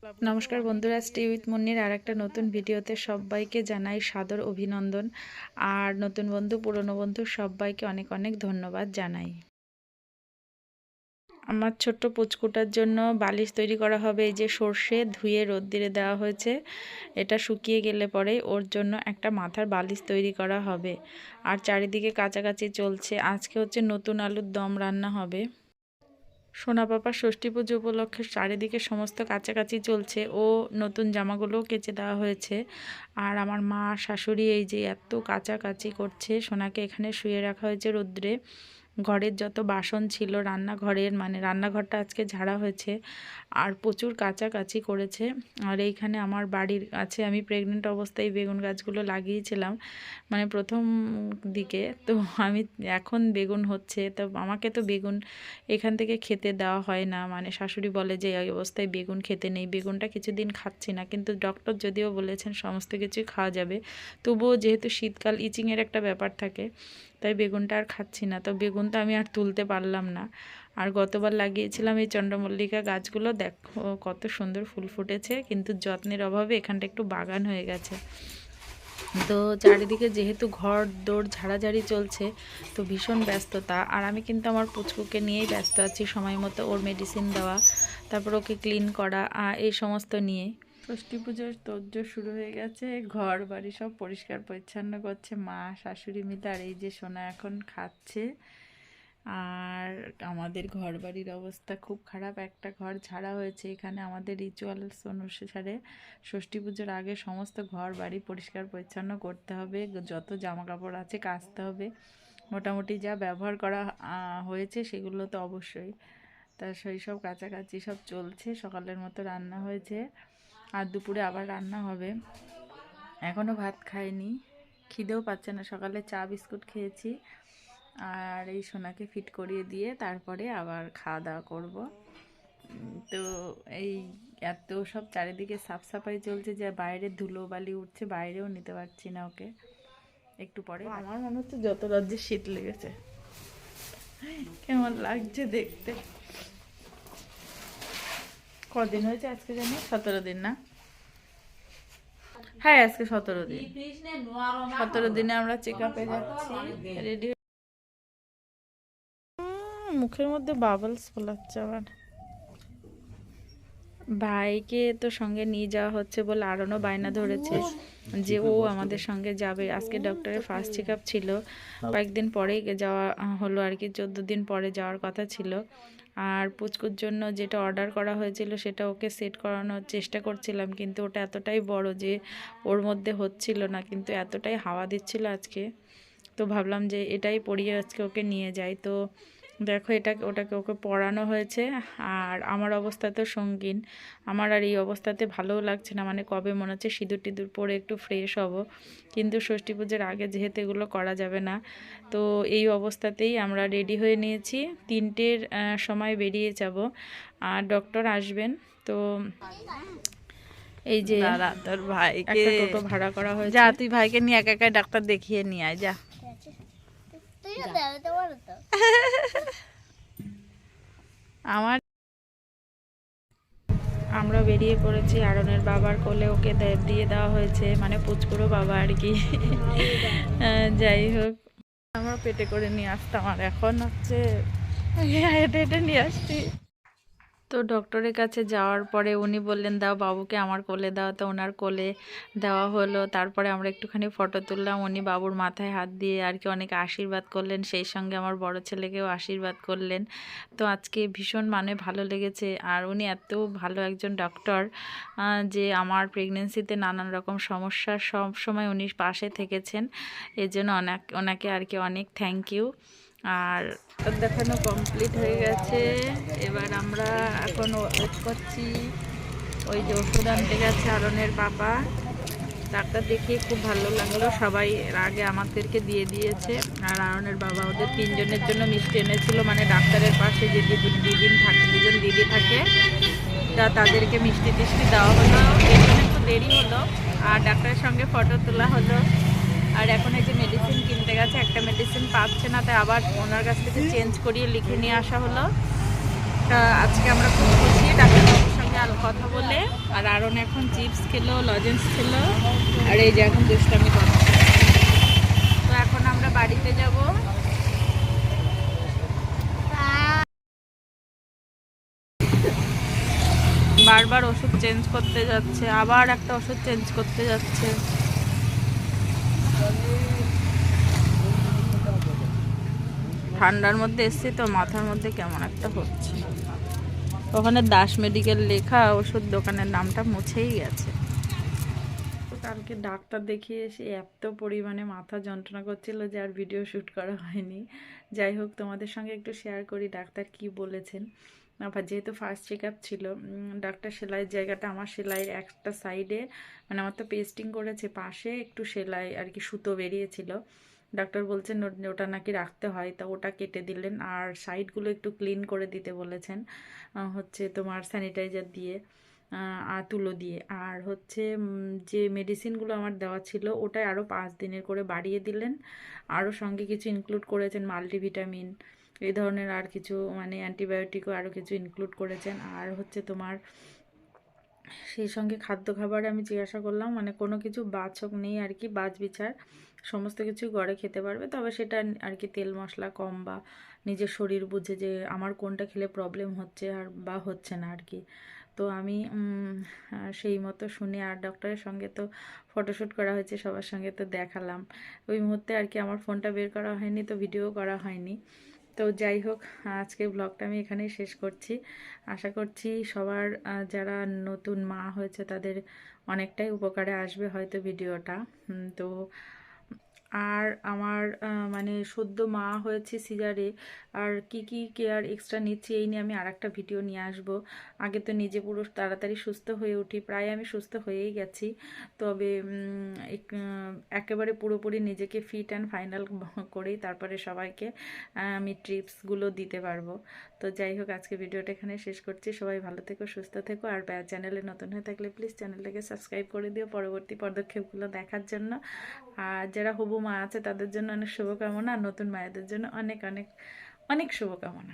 নমস্কার বন্ধুরা, stay with মুন্নির আর একটা নতুন ভিডিওতে সবাইকে জানাই সাদর অভিনন্দন। আর নতুন বন্ধু পুরনো বন্ধু সবাইকে অনেক অনেক ধন্যবাদ জানাই। আমার ছোট্ট পুচকুটার জন্য বালিশ তৈরি করা হবে। এই যে সর্ষে ধুয়ে রোদ্দুরে দেওয়া হয়েছে, এটা শুকিয়ে গেলে পরে ওর জন্য একটা মাথার বালিশ তৈরি করা হবে। আর চারিদিকে কাছাকাছি চলছে। আজকে হচ্ছে নতুন আলুর দম রান্না হবে। সোনা পাপার ষষ্ঠী পুজো উপলক্ষে চারিদিকে সমস্ত কাছাকাছি চলছে। ও নতুন জামাগুলোও কেচে দেওয়া হয়েছে। আর আমার মা শাশুড়ি এই যে এত কাছাকাছি করছে। সোনাকে এখানে শুয়ে রাখা হয়েছে রৌদ্রে। ঘরের যত বাসন ছিল রান্নাঘরের, মানে রান্নাঘরটা আজকে ঝাড়া হয়েছে। আর প্রচুর কাছাকাছি করেছে। আর এইখানে আমার বাড়ির কাছে আমি প্রেগনেন্ট অবস্থায় বেগুন গাছগুলো লাগিয়েছিলাম, মানে প্রথম দিকে। তো আমি এখন বেগুন হচ্ছে, তো আমাকে তো বেগুন এখান থেকে খেতে দেওয়া হয় না, মানে শাশুড়ি বলে যে এই অবস্থায় বেগুন খেতে নেই। বেগুনটা কিছুদিন খাচ্ছি না, কিন্তু ডক্টর যদিও বলেছেন সমস্ত কিছুই খাওয়া যাবে, তবুও যেহেতু শীতকাল ইচিংয়ের একটা ব্যাপার থাকে, তাই বেগুনটা আর খাচ্ছি না। তো বেগুন তো আমি আর তুলতে পারলাম না। আর গতবার লাগিয়েছিলাম এই চন্দ্রমল্লিকা গাছগুলো, দেখো কত সুন্দর ফুল ফুটেছে, কিন্তু যত্নের অভাবে এখানটা একটু বাগান হয়ে গেছে। তো চারিদিকে যেহেতু ঘর দৌড় ঝাড়াঝাড়ি চলছে, তো ভীষণ ব্যস্ততা। আর আমি কিন্তু আমার পুচকুকে নিয়েই ব্যস্ত আছি, সময় মতো ওর মেডিসিন দেওয়া, তারপর ওকে ক্লিন করা, এই সমস্ত নিয়ে। ষষ্ঠী পুজোর তোড়জোড় শুরু হয়ে গেছে। ঘর বাড়ি সব পরিষ্কার পরিচ্ছন্ন করছে মা শাশুড়ি মিলে। আর এই যে সোনা এখন খাচ্ছে। আর আমাদের ঘর বাড়ির অবস্থা খুব খারাপ। একটা ঘর ঝাড়া হয়েছে। এখানে আমাদের রিচুয়ালস অনুসারে ষষ্ঠী পুজোর আগে সমস্ত ঘর বাড়ি পরিষ্কার পরিচ্ছন্ন করতে হবে, যত জামা কাপড় আছে কাচতে হবে। মোটামুটি যা ব্যবহার করা হয়েছে সেগুলো তো অবশ্যই। তা সেই সব কাছাকাছি সব চলছে। সকালের মতো রান্না হয়েছে, আর দুপুরে আবার রান্না হবে। এখনও ভাত খাইনি, খিদেও পাচ্ছে না। সকালে চা বিস্কুট খেয়েছি। আর এই সোনাকে ফিট করিয়ে দিয়ে তারপরে আবার খাওয়া দাওয়া করবো। তো এই এত সব চারিদিকে সাফ সাফাই চলছে যে বাইরে ধুলো বালি উঠছে, বাইরেও নিতে পারছি না ওকে। একটু পরে আমার মনে হচ্ছে যত রাজ্যে শীত লেগেছে। কেমন লাগছে দেখতে। কদিন হয়েছে আজকে জানি? 17 দিন না? হ্যাঁ, আজকে 17 দিন। 17 দিনে আমরা চেক আপে যাচ্ছি। রেডি। মুখের মধ্যে বাবলস ফোলাচ্ছে আবার। ভাইকে তো সঙ্গে নিয়ে যাওয়া হচ্ছে বলে আরনও বায়না ধরেছে যে ও আমাদের সঙ্গে যাবে। আজকে ডক্টরের ফার্স্ট চেক আপ ছিল, কয়েকদিন পরেই যাওয়া হলো আর কি, 14 দিন পরে যাওয়ার কথা ছিল। আর পুচকুর জন্য যেটা অর্ডার করা হয়েছিল সেটা ওকে সেট করানোর চেষ্টা করছিলাম, কিন্তু ওটা এতটাই বড় যে ওর মধ্যে হচ্ছিল না, কিন্তু এতটাই হাওয়া দিচ্ছিল আজকে। তো ভাবলাম যে এটাই পরিয়ে আজকে ওকে নিয়ে যাই। তো দেখো ওটাকে ওকে পরানো হয়েছে। আর আমার অবস্থা তো সঙ্গীন। আমার আর এই অবস্থাতে ভালোও লাগছে না, মানে কবে মনে হচ্ছে সিঁদুর টিঁদুর পরে একটু ফ্রেশ হব, কিন্তু ষষ্ঠী পুজোর আগে যেহেতু এগুলো করা যাবে না, তো এই অবস্থাতেই আমরা রেডি হয়ে নিয়েছি। 3টের সময় বেরিয়ে যাব, আর ডক্টর আসবেন। তো এই যে তোর ভাইকে একটা টোটো ভাড়া করা হয়েছে। যা তুই ভাইকে নিয়ে একা একা ডাক্তার দেখিয়ে নিয়ে আয়, যা। আমরা বেরিয়ে পড়েছি। আরনের বাবার কোলে ওকে দিয়ে দেওয়া হয়েছে, মানে পুচকুরো বাবা আর কি। যাই হোক, আমরা পেটে করে নিয়ে আসতাম, আর এখন হচ্ছে হেঁটে হেঁটে নিয়ে আসছি। তো ডক্টরের কাছে যাওয়ার পরে উনি বললেন দাও বাবুকে আমার কোলে দাও, তো ওনার কোলে দেওয়া হলো। তারপরে আমরা একটুখানি ফটো তুললাম। উনি বাবুর মাথায় হাত দিয়ে আর কি অনেক আশীর্বাদ করলেন, সেই সঙ্গে আমার বড় ছেলেকেও আশীর্বাদ করলেন। তো আজকে ভীষণ মানে ভালো লেগেছে। আর উনি এত ভালো একজন ডক্টর যে আমার প্রেগনেন্সিতে নানান রকম সমস্যার সব সময় উনি পাশে থেকেছেন, এর জন্য ওনাকে আর কি অনেক থ্যাংক ইউ। আর দেখানো কমপ্লিট হয়ে গেছে। এবার আমরা এখন ওয়েট করছি। ওই যে ওষুধ আনতে গেছে আরনের পাপা। ডাক্তার দেখিয়ে খুব ভালো লাগলো। সবাই এর আগে আমাদেরকে দিয়ে দিয়েছে। আর আরনের বাবা ওদের 3জনের জন্য মিষ্টি এনেছিল, মানে ডাক্তারের পাশে যে দুজন দিদি থাকে, তা তাদেরকে মিষ্টি টিষ্টি দেওয়া হলো। এর জন্য একটু দেরি হলো। আর ডাক্তারের সঙ্গে ফটো তোলা হলো। আর এখন এই যে মেডিসিন কিনতে গেছে, একটা মেডিসিন পাচ্ছে না, তাই আবার ওনার কাছ থেকে চেঞ্জ করিয়ে লিখে নিয়ে আসা হলো। তা আজকে আমরা খুব খুশি ডাক্তারবাবুর সঙ্গে কথা বলে। আর আরন এখন চিপস খেলো, লজেন্স খেলো, আর এই যে এখন দুষ্টামি করছে। তো এখন আমরা বাড়িতে যাব। বারবার ওষুধ চেঞ্জ করতে যাচ্ছে, আবার একটা ওষুধ চেঞ্জ করতে যাচ্ছে। ঠান্ডার মধ্যে এসছি তো মাথার মধ্যে কেমন একটা হচ্ছে। ওখানে দাস মেডিকেল লেখা, ওষুধ দোকানের নামটা মুছেই গেছে। কালকে ডাক্তার দেখিয়ে এসে এত পরিমাণে মাথা যন্ত্রণা করছিল যে আর ভিডিও শ্যুট করা হয়নি। যাই হোক, তোমাদের সঙ্গে একটু শেয়ার করি ডাক্তার কি বলেছেন। আবার যেহেতু ফার্স্ট চেক আপ ছিল, ডাক্তার সেলাইয়ের জায়গাটা আমার সেলাইয়ের একটা সাইডে, মানে আমার তো পেস্টিং করেছে, পাশে একটু সেলাই আর কি সুতো বেরিয়েছিল। ডাক্তার বলছেন ওটা নাকি রাখতে হয়, তা ওটা কেটে দিলেন। আর সাইডগুলো একটু ক্লিন করে দিতে বলেছেন, হচ্ছে তোমার স্যানিটাইজার দিয়ে আর তুলো দিয়ে। আর হচ্ছে যে মেডিসিনগুলো আমার দেওয়া ছিল ওটাই আরও 5 দিনের করে বাড়িয়ে দিলেন। আরও সঙ্গে কিছু ইনক্লুড করেছেন, মাল্টিভিটামিন এই ধরনের আর কিছু, মানে অ্যান্টিবায়োটিকও আরও কিছু ইনক্লুড করেছেন। আর হচ্ছে তোমার সেই সঙ্গে খাদ্য খাবার আমি জিজ্ঞাসা করলাম, মানে কোনো কিছু বাছক নেই আর কি, বাছ বিচার সমস্ত কিছু গড়ে খেতে পারবে, তবে সেটা আর কি তেল মশলা কম বা নিজের শরীর বুঝে যে আমার কোনটা খেলে প্রবলেম হচ্ছে আর বা হচ্ছে না আর কি। তো আমি সেই মতো শুনে, আর ডক্টরের সঙ্গে তো ফটোশ্যুট করা হয়েছে, সবার সঙ্গে তো দেখালাম। ওই মুহূর্তে আর কি আমার ফোনটা বের করা হয়নি, তো ভিডিও করা হয়নি। তো যাই হোক, আজকে ব্লগটা আমি এখানেই শেষ করছি। আশা করছি সবার যারা নতুন মা হয়েছে তাদের অনেকটাই উপকারে আসবে হয়তো ভিডিওটা। তো আর আমার মানে সদ্য মা হয়েছে সিজারে, আর কি কি কেয়ার এক্সট্রা নিচ্ছি এই নিয়ে আমি আরেকটা ভিডিও নিয়ে আসব। আগে তো নিজে পুরো তাড়াতাড়ি সুস্থ হয়ে উঠি, প্রায় আমি সুস্থ হয়েই গেছি, তবে একেবারে পুরোপুরি নিজেকে ফিট অ্যান্ড ফাইনাল করেই তারপরে সবাইকে আমি টিপসগুলো দিতে পারবো। তো যাই হোক, আজকে ভিডিওটা এখানে শেষ করছি। সবাই ভালো থেকো, সুস্থ থেকো, আর চ্যানেলে নতুন হয়ে থাকলে প্লিজ চ্যানেলটাকে সাবস্ক্রাইব করে দিও পরবর্তী পদক্ষেপগুলো দেখার জন্য। আর যারা হবু মা আছে তাদের জন্য অনেক শুভকামনা, আর নতুন মায়েদের জন্য অনেক অনেক অনেক শুভকামনা।